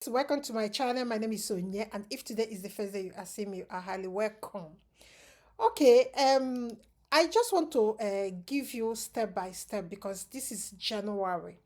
Welcome to my channel. My name is Onyinye, and if today is the first day you are seeing me, you are highly welcome. Okay, I just want to give you step by step because this is January.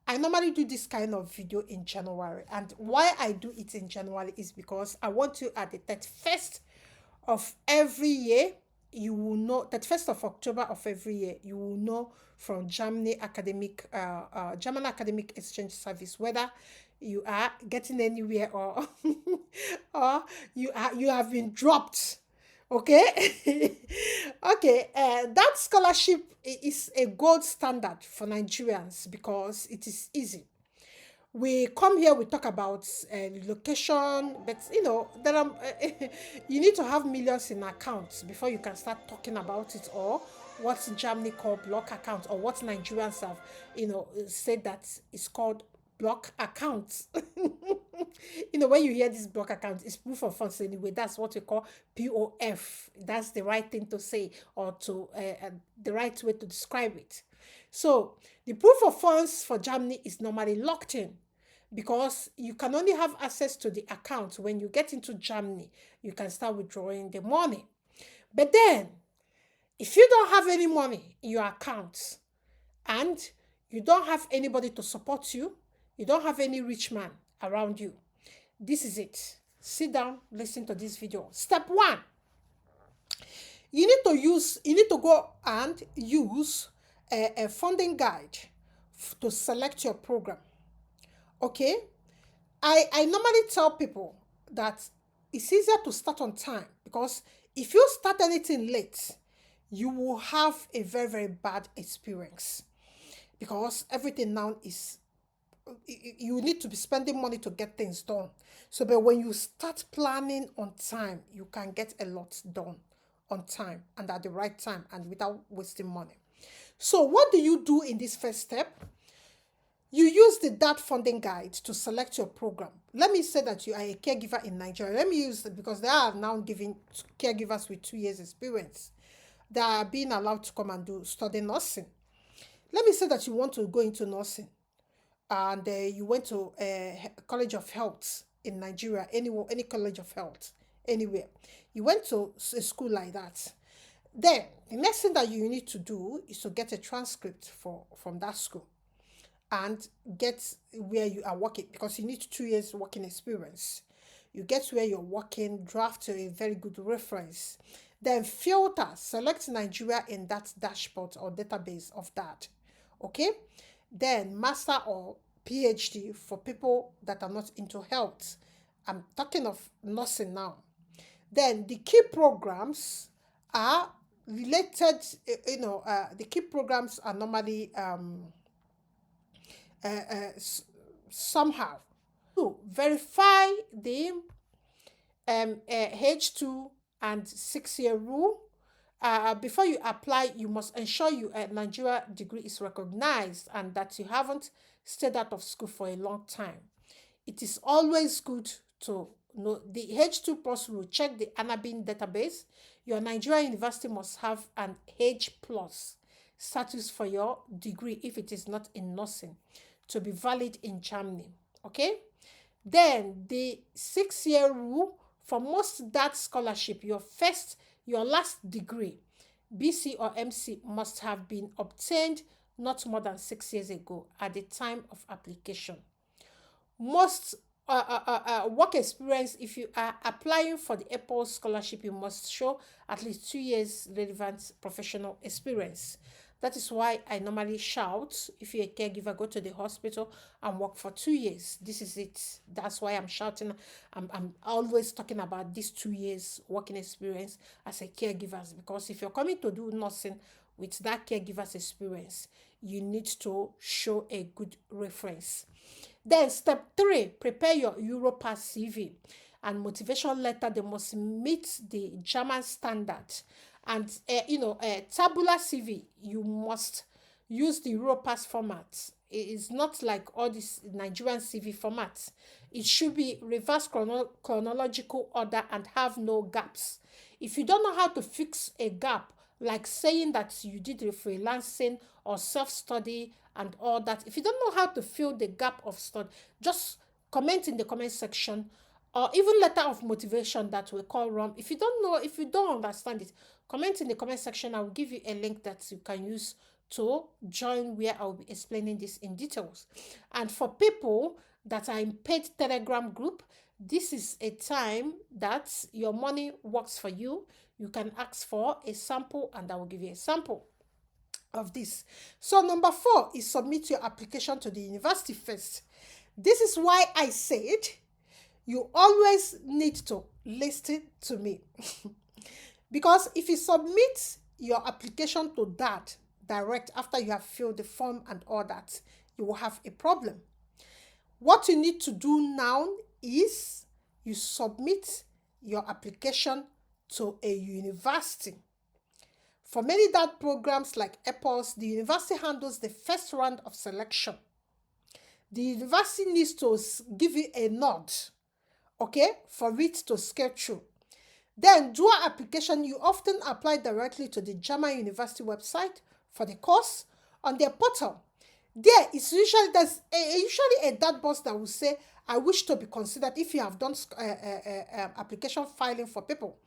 I normally do this kind of video in January, and why I do it in January is because I want you at the 31st of every year, you will know, 31st of October of every year, you will know from German Academic Exchange Service whether you are getting anywhere or or you have been dropped. Okay. Okay, that scholarship is a gold standard for Nigerians because it is easy. We come here, we talk about relocation, but there are you need to have millions in accounts before you can start talking about it, or what Germany call block account, or what Nigerians have said that is called block accounts. When you hear this block account, it's proof of funds anyway. That's what we call POF. That's the right thing to say, or to the right way to describe it. So the proof of funds for Germany is normally locked in because you can only have access to the account when you get into Germany. You can start withdrawing the money. But then, if you don't have any money in your account and you don't have anybody to support you, you don't have any rich man around you, this is it. Sit down, listen to this video. Step one, you need to go and use a funding guide to select your program. Okay, I normally tell people that it's easier to start on time, because if you start anything late, you will have a very, very bad experience, because everything now is, you need to be spending money to get things done. So, but when you start planning on time, you can get a lot done on time and at the right time and without wasting money. So, what do you do in this first step? You use the DAT funding guide to select your program. Let me say that you are a caregiver in Nigeria. Let me use it because they are now giving caregivers with 2 years experience. They are being allowed to come and study nursing. Let me say that you want to go into nursing and you went to a college of health in Nigeria, any college of health, anywhere. You went to a school like that. Then the next thing that you need to do is to get a transcript from that school and get where you are working, because you need 2 years working experience. You get where you're working, draft a very good reference, then filter, select Nigeria in that dashboard or database of that. Okay, then master or PhD for people that are not into health. I'm talking of nursing now. Then the key programs are related, the key programs are normally somehow to verify the H2 and 6-year rule. Before you apply, you must ensure your Nigeria degree is recognized and that you haven't stayed out of school for a long time. It is always good to know the H2 plus rule. Check the ANABIN database. Your Nigeria university must have an H plus status for your degree if it is not in nursing to be valid in Germany. Okay? Then the 6-year rule for most that scholarship, your last degree, BC or MC, must have been obtained not more than 6 years ago at the time of application. Most work experience, if you are applying for the Apple scholarship, you must show at least 2 years relevant professional experience. That is why I normally shout, if you're a caregiver, go to the hospital and work for 2 years. This is it. That's why I'm shouting. I'm always talking about these 2 years working experience as a caregiver, because if you're coming to do nursing with that caregiver's experience, you need to show a good reference. Then step 3, prepare your Europass CV and motivation letter. They must meet the German standard. And tabular CV, you must use the Europass format. It is not like all these Nigerian CV formats. It should be reverse chronological order and have no gaps. If you don't know how to fix a gap, like saying that you did a freelancing or self-study and all that, if you don't know how to fill the gap of study, just comment in the comment section, or even letter of motivation that we call ROM. If you don't know, if you don't understand it, comment in the comment section. I will give you a link that you can use to join, where I'll be explaining this in details. And for people that are in paid Telegram group, this is a time that your money works for you. You can ask for a sample and I will give you a sample of this. So number 4 is submit your application to the university first. This is why I said you always need to listen to me. Because if you submit your application to that direct after you have filled the form and all that, you will have a problem. What you need to do now is you submit your application to a university. For many DAT programs like EPOS, the university handles the first round of selection. The university needs to give you a nod, okay, for it to scale through. Then, dual application, you often apply directly to the German university website for the course on their portal. There is usually a DAT box that will say, I wish to be considered. If you have done application filing for people,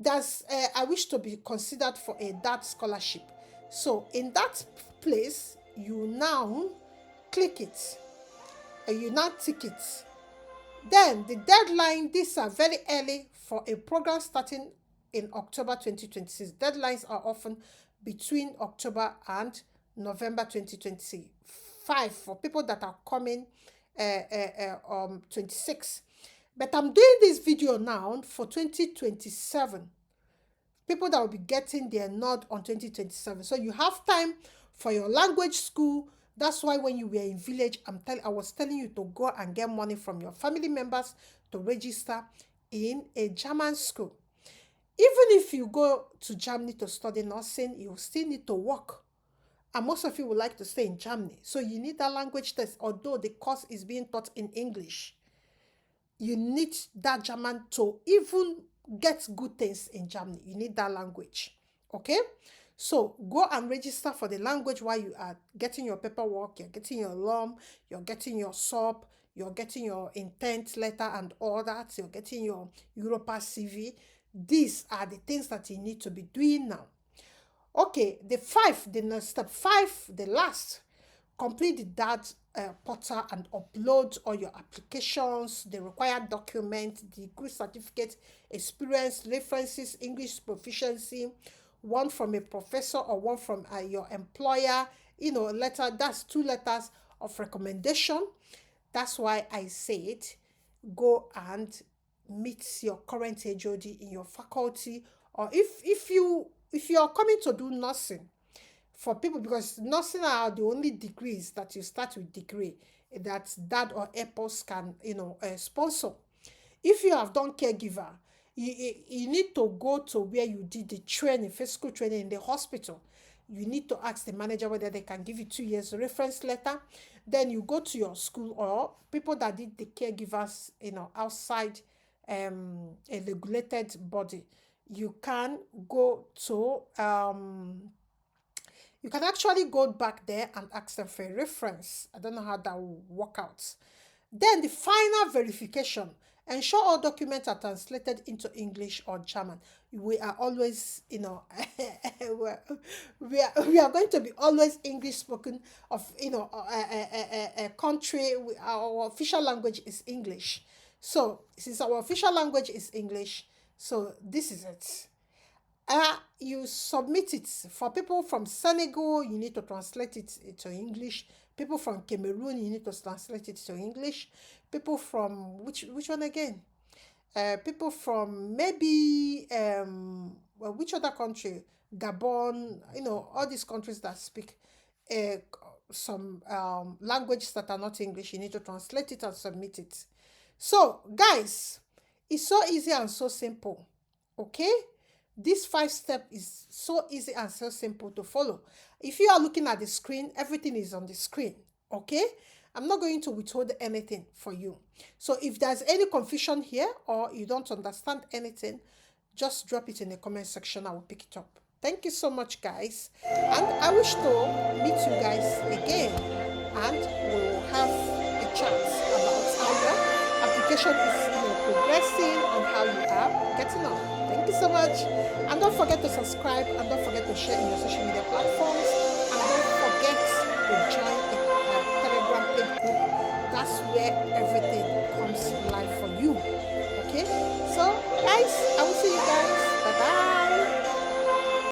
that's I wish to be considered for a DAT scholarship. So in that place, you now click it and you now tick it. Then the deadline, these are very early for a program starting in October 2026. Deadlines are often between October and November 2025 for people that are coming 26. But I'm doing this video now for 2027. People that will be getting their nod on 2027. So you have time for your language school. That's why when you were in village, I was telling you to go and get money from your family members to register in a German school. Even if you go to Germany to study nursing, you still need to work. And most of you would like to stay in Germany. So you need that language test, although the course is being taught in English. You need that German to even get good things in Germany. You need that language. Okay? So go and register for the language while you are getting your paperwork, you're getting your LOM, you're getting your SOP, you're getting your intent letter and all that, you're getting your Europa CV. These are the things that you need to be doing now. Okay, the step 5, the last, complete that portal and upload all your applications, the required documents, degree certificate, experience, references, English proficiency, one from a professor or one from your employer, letter, that's 2 letters of recommendation. That's why I said go and meet your current HOD in your faculty, or if you are coming to do nursing, for people, because nursing are the only degrees that you start with degree that DAD or EPOS can sponsor. If you have done caregiver, you need to go to where you did the training, physical training in the hospital. You need to ask the manager whether they can give you 2 years reference letter. Then you go to your school, or people that did the caregivers, outside a regulated body. You can go to you can actually go back there and ask them for a reference. I don't know how that will work out. Then the final verification. Ensure all documents are translated into English or German. We are always, we are going to be always English spoken of, a country. Our official language is English. So since our official language is English, so this is it. You submit it. For people from Senegal, you need to translate it to English. People from Cameroon, you need to translate it to English. People from which one again? People from maybe which other country? Gabon, all these countries that speak some languages that are not English, you need to translate it and submit it. So, guys, it's so easy and so simple. Okay? This 5 step is so easy and so simple to follow. If you are looking at the screen, everything is on the screen. Okay? I'm not going to withhold anything for you. So if there's any confusion here or you don't understand anything, just drop it in the comment section. I will pick it up. Thank you so much, guys. And I wish to meet you guys again. And we'll have a chat about our notification is progressing on how you are getting on. Thank you so much. And don't forget to subscribe, and don't forget to share in your social media platforms, and don't forget to join the Telegram page group. That's where everything